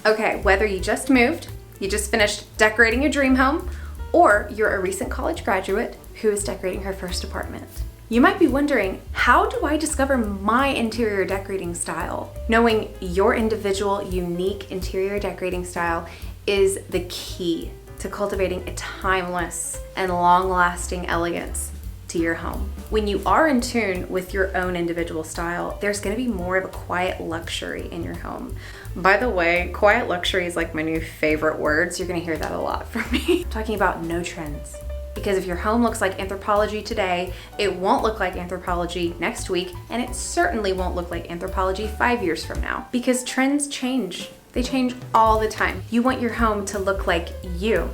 Okay, whether you just moved, you just finished decorating your dream home, or you're a recent college graduate who is decorating her first apartment, you might be wondering, how do I discover my interior decorating style? Knowing your individual, unique interior decorating style is the key to cultivating a timeless and long-lasting elegance to your home. When you are in tune with your own individual style, there's gonna be more of a quiet luxury in your home. By the way, quiet luxury is like my new favorite words. You're gonna hear that a lot from me. I'm talking about no trends. Because if your home looks like Anthropologie today, it won't look like Anthropologie next week, and it certainly won't look like Anthropologie 5 years from now. Because trends change. They change all the time. You want your home to look like you.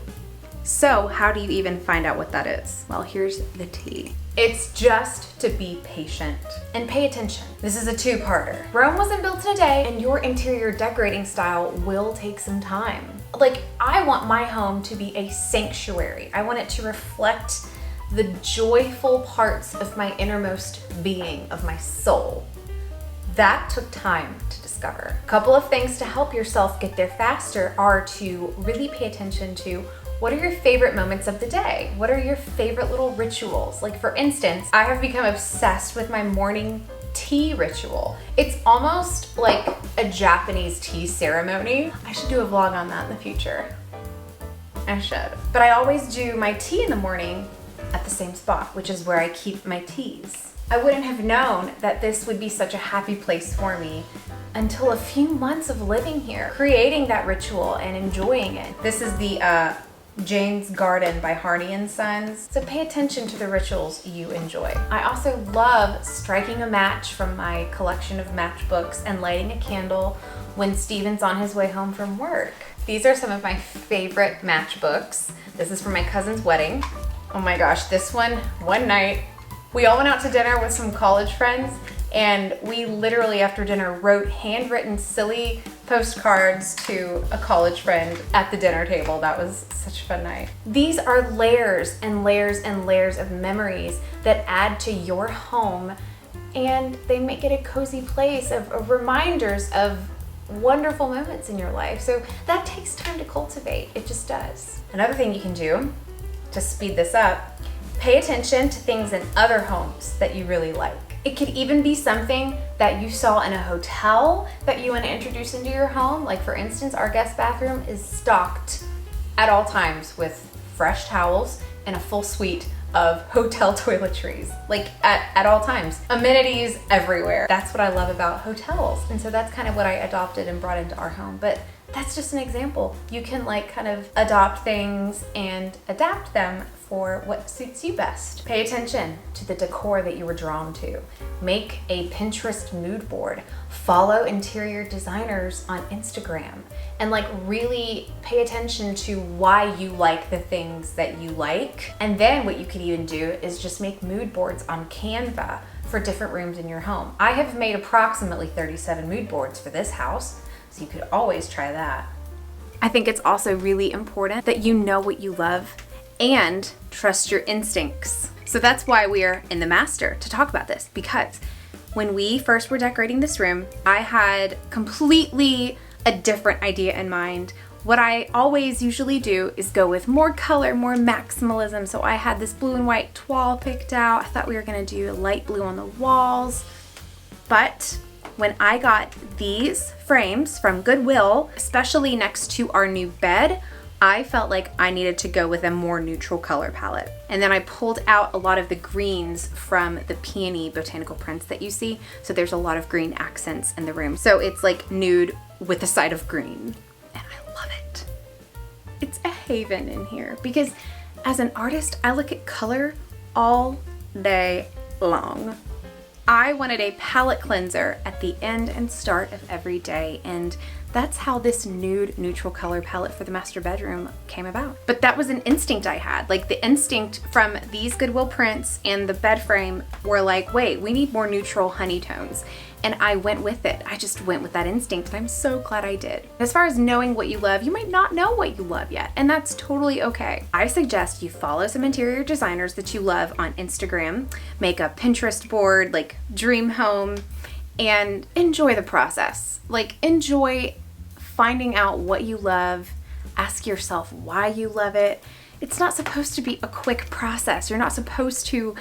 So how do you even find out what that is? Well, here's the tea. It's just to be patient and pay attention. This is a two-parter. Rome wasn't built in a day, and your interior decorating style will take some time. Like, I want my home to be a sanctuary. I want it to reflect the joyful parts of my innermost being, of my soul. That took time to discover. A couple of things to help yourself get there faster are to really pay attention to what are your favorite moments of the day? What are your favorite little rituals? Like, for instance, I have become obsessed with my morning tea ritual. It's almost like a Japanese tea ceremony. I should do a vlog on that in the future. I should. But I always do my tea in the morning at the same spot, which is where I keep my teas. I wouldn't have known that this would be such a happy place for me until a few months of living here, creating that ritual and enjoying it. This is the Jane's Garden by Harney & Sons. So pay attention to the rituals you enjoy. I also love striking a match from my collection of matchbooks and lighting a candle when Steven's on his way home from work. These are some of my favorite matchbooks. This is for my cousin's wedding. Oh my gosh, this one night, we all went out to dinner with some college friends, and we literally after dinner wrote handwritten silly postcards to a college friend at the dinner table. That was such a fun night. These are layers and layers and layers of memories that add to your home, and they make it a cozy place of reminders of wonderful moments in your life. So that takes time to cultivate. It just does. Another thing you can do to speed this up, pay attention to things in other homes that you really like. It could even be something that you saw in a hotel that you want to introduce into your home. Like, for instance, our guest bathroom is stocked at all times with fresh towels and a full suite of hotel toiletries, like at all times. Amenities everywhere. That's what I love about hotels. And so that's kind of what I adopted and brought into our home. But that's just an example. You can like kind of adopt things and adapt them for what suits you best. Pay attention to the decor that you were drawn to. Make a Pinterest mood board. Follow interior designers on Instagram, and like really pay attention to why you like the things that you like. And then what you could even do is just make mood boards on Canva for different rooms in your home. I have made approximately 37 mood boards for this house, so you could always try that. I think it's also really important that you know what you love and trust your instincts. So that's why we are in the master to talk about this, because when we first were decorating this room, I had completely a different idea in mind. What I always usually do is go with more color, more maximalism. So I had this blue and white toile picked out. I thought we were gonna do light blue on the walls. But when I got these frames from Goodwill, especially next to our new bed, I felt like I needed to go with a more neutral color palette. And then I pulled out a lot of the greens from the peony botanical prints that you see. So there's a lot of green accents in the room. So it's like nude with a side of green. And I love it. It's a haven in here because as an artist, I look at color all day long. I wanted a palette cleanser at the end and start of every day, and that's how this nude neutral color palette for the master bedroom came about. But that was an instinct I had. Like, the instinct from these Goodwill prints and the bed frame were like, wait, we need more neutral honey tones. And I went with it. I just went with that instinct, and I'm so glad I did. As far as knowing what you love, you might not know what you love yet, and that's totally okay. I suggest you follow some interior designers that you love on Instagram, make a Pinterest board, like Dream Home, and enjoy the process. Like, enjoy finding out what you love. Ask yourself why you love it. It's not supposed to be a quick process. You're not supposed to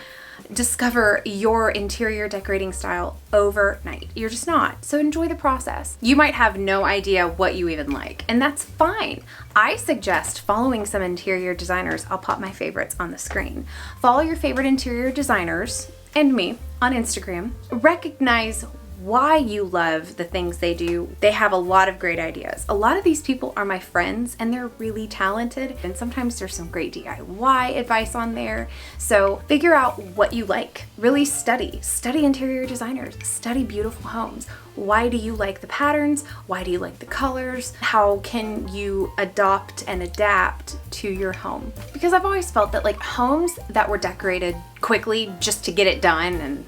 discover your interior decorating style overnight. You're just not. So enjoy the process. You might have no idea what you even like, and that's fine. I suggest following some interior designers. I'll pop my favorites on the screen. Follow your favorite interior designers and me on Instagram. Recognize why you love the things they do. They have a lot of great ideas. A lot of these people are my friends and they're really talented, and sometimes there's some great DIY advice on there. So figure out what you like. Really study interior designers, study beautiful homes. Why do you like the patterns? Why do you like the colors? How can you adopt and adapt to your home? Because I've always felt that like homes that were decorated quickly just to get it done, and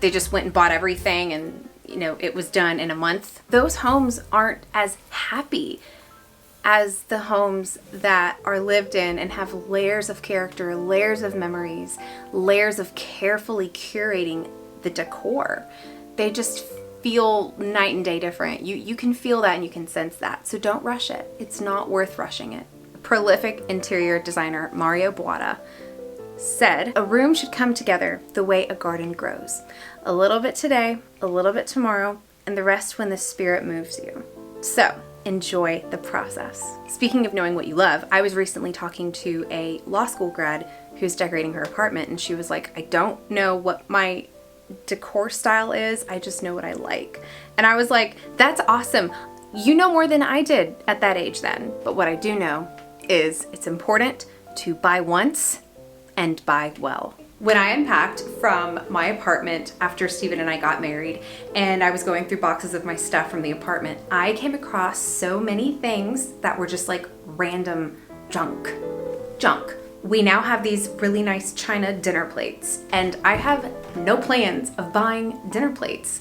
they just went and bought everything and, you know, it was done in a month. Those homes aren't as happy as the homes that are lived in and have layers of character, layers of memories, layers of carefully curating the decor. They just feel night and day different. You can feel that and you can sense that. So don't rush it. It's not worth rushing it. Prolific interior designer Mario Boada said, a room should come together the way a garden grows. A little bit today, a little bit tomorrow, and the rest when the spirit moves you. So enjoy the process. Speaking of knowing what you love, I was recently talking to a law school grad who's decorating her apartment, and she was like, I don't know what my decor style is, I just know what I like. And I was like, that's awesome. You know more than I did at that age then. But what I do know is it's important to buy once and buy well. When I unpacked from my apartment after Steven and I got married, and I was going through boxes of my stuff from the apartment, I came across so many things that were just like random junk. We now have these really nice china dinner plates, and I have no plans of buying dinner plates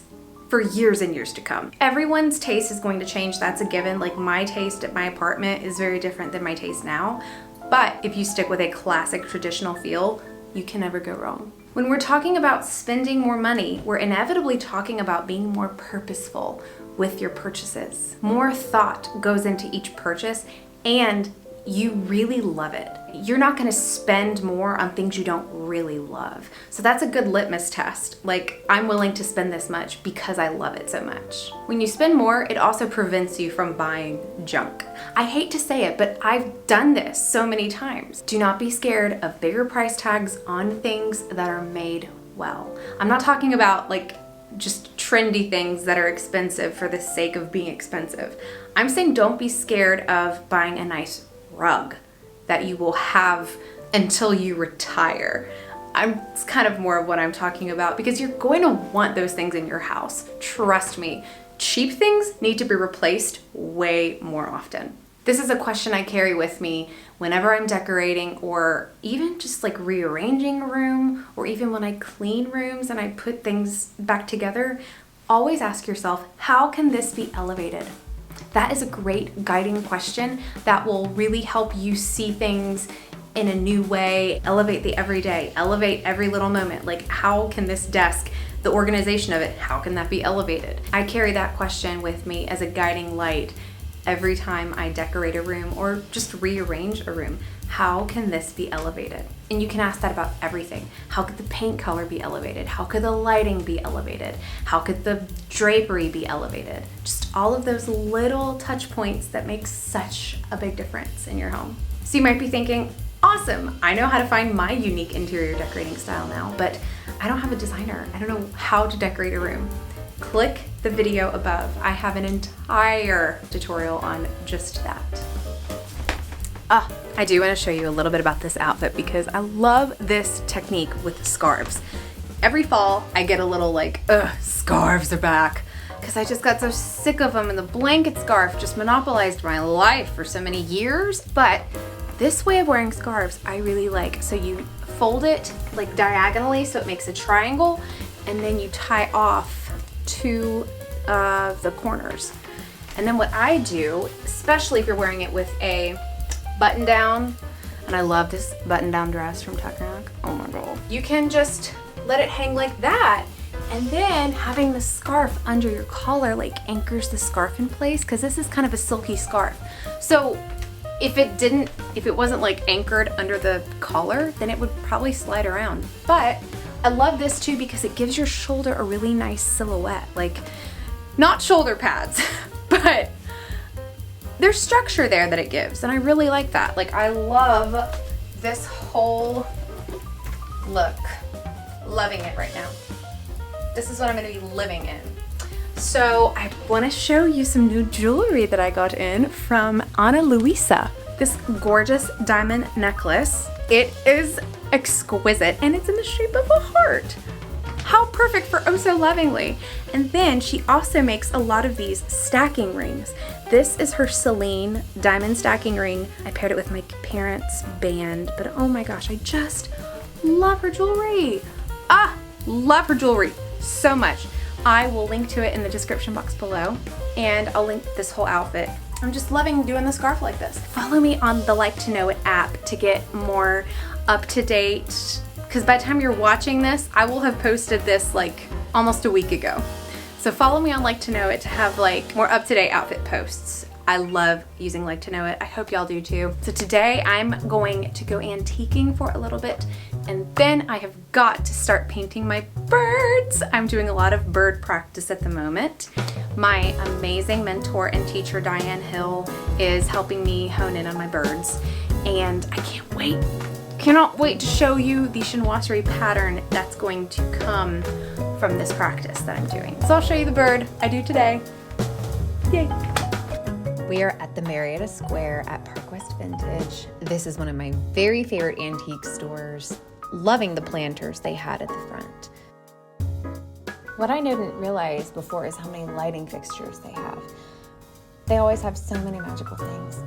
for years and years to come. Everyone's taste is going to change, that's a given. Like my taste at my apartment is very different than my taste now. But if you stick with a classic traditional feel, you can never go wrong. When we're talking about spending more money, we're inevitably talking about being more purposeful with your purchases. More thought goes into each purchase, and you really love it. You're not gonna spend more on things you don't really love. So that's a good litmus test. Like, I'm willing to spend this much because I love it so much. When you spend more, it also prevents you from buying junk. I hate to say it, but I've done this so many times. Do not be scared of bigger price tags on things that are made well. I'm not talking about like just trendy things that are expensive for the sake of being expensive. I'm saying don't be scared of buying a nice rug that you will have until you retire. It's kind of more of what I'm talking about, because you're going to want those things in your house. Trust me, cheap things need to be replaced way more often. This is a question I carry with me whenever I'm decorating, or even just like rearranging a room, or even when I clean rooms and I put things back together. Always ask yourself, how can this be elevated? That is a great guiding question that will really help you see things in a new way, elevate the everyday, elevate every little moment. Like, how can this desk, the organization of it, how can that be elevated? I carry that question with me as a guiding light every time I decorate a room or just rearrange a room. How can this be elevated? And you can ask that about everything. How could the paint color be elevated? How could the lighting be elevated? How could the drapery be elevated? Just all of those little touch points that make such a big difference in your home. So you might be thinking, awesome, I know how to find my unique interior decorating style now, but I don't have a designer. I don't know how to decorate a room. Click the video above. I have an entire tutorial on just that. I do want to show you a little bit about this outfit because I love this technique with scarves. Every fall, I get a little like, scarves are back, because I just got so sick of them, and the blanket scarf just monopolized my life for so many years. But this way of wearing scarves, I really like. So you fold it like diagonally so it makes a triangle, and then you tie off two of the corners. And then what I do, especially if you're wearing it with a button down, and I love this button down dress from Tuck Rack. Oh my god. You can just let it hang like that, And then having the scarf under your collar like anchors the scarf in place, because this is kind of a silky scarf. So if it wasn't like anchored under the collar, then it would probably slide around. But I love this too because it gives your shoulder a really nice silhouette. Like, not shoulder pads, but there's structure there that it gives, and I really like that. Like, I love this whole look. Loving it right now. This is what I'm gonna be living in. So I wanna show you some new jewelry that I got in from Ana Luisa. This gorgeous diamond necklace. It is exquisite, and it's in the shape of a heart. How perfect for Oh So Lovingly. And then she also makes a lot of these stacking rings. This is her Celine diamond stacking ring. I paired it with my parents' band, but oh my gosh, I just love her jewelry. Love her jewelry so much. I will link to it in the description box below, and I'll link this whole outfit. I'm just loving doing the scarf like this. Follow me on the Like to Know It app to get more up-to-date, because by the time you're watching this, I will have posted this like almost a week ago. So follow me on Like to Know It to have like more up-to-date outfit posts. I love using Like to Know It. I hope y'all do too. So today I'm going to go antiquing for a little bit, and then I have got to start painting my birds. I'm doing a lot of bird practice at the moment. My amazing mentor and teacher, Diane Hill, is helping me hone in on my birds, and I cannot wait to show you the chinoiserie pattern that's going to come from this practice that I'm doing. So I'll show you the bird I do today. Yay! We are at the Marietta Square at Park West Vintage. This is one of my very favorite antique stores. Loving the planters they had at the front. What I didn't realize before is how many lighting fixtures they have. They always have so many magical things.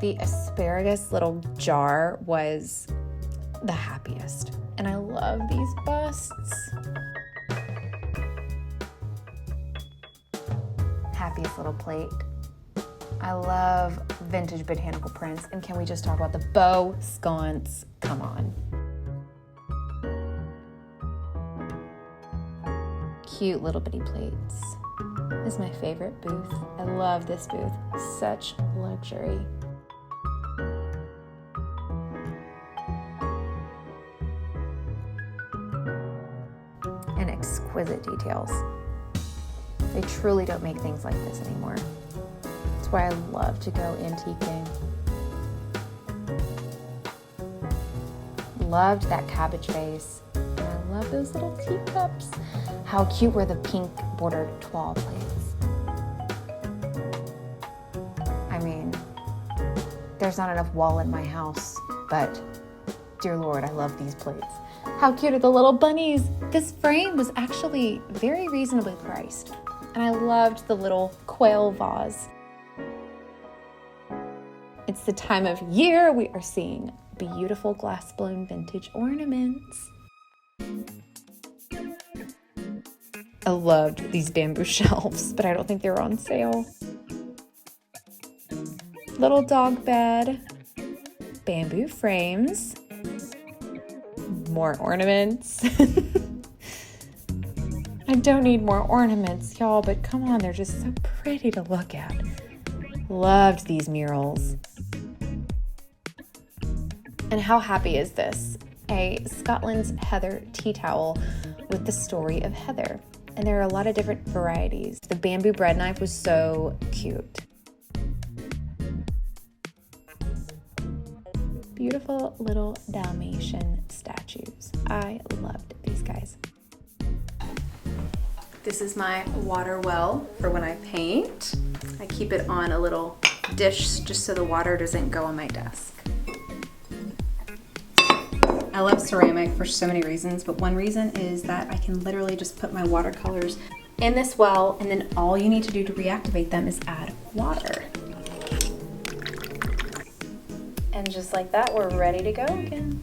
The asparagus little jar was the happiest. And I love these busts. Happiest little plate. I love vintage botanical prints. And can we just talk about the bow sconce? Come on. Cute little bitty plates. This is my favorite booth. I love this booth. Such luxury. And exquisite details. They truly don't make things like this anymore. That's why I love to go antiquing. Loved that cabbage vase. And I love those little teacups. How cute were the pink bordered toile plates. I mean, there's not enough wall in my house, but dear Lord, I love these plates. How cute are the little bunnies? This frame was actually very reasonably priced. And I loved the little quail vase. It's the time of year we are seeing beautiful glass blown vintage ornaments. I loved these bamboo shelves, but I don't think they were on sale. Little dog bed, bamboo frames, more ornaments. I don't need more ornaments, y'all, but come on, they're just so pretty to look at. Loved these murals. And how happy is this? A Scotland's Heather tea towel with the story of Heather. And there are a lot of different varieties. The bamboo bread knife was so cute. Beautiful little Dalmatian statues. I loved these guys. This is my water well for when I paint. I keep it on a little dish just so the water doesn't go on my desk. I love ceramic for so many reasons, but one reason is that I can literally just put my watercolors in this well, and then all you need to do to reactivate them is add water. And just like that, we're ready to go again.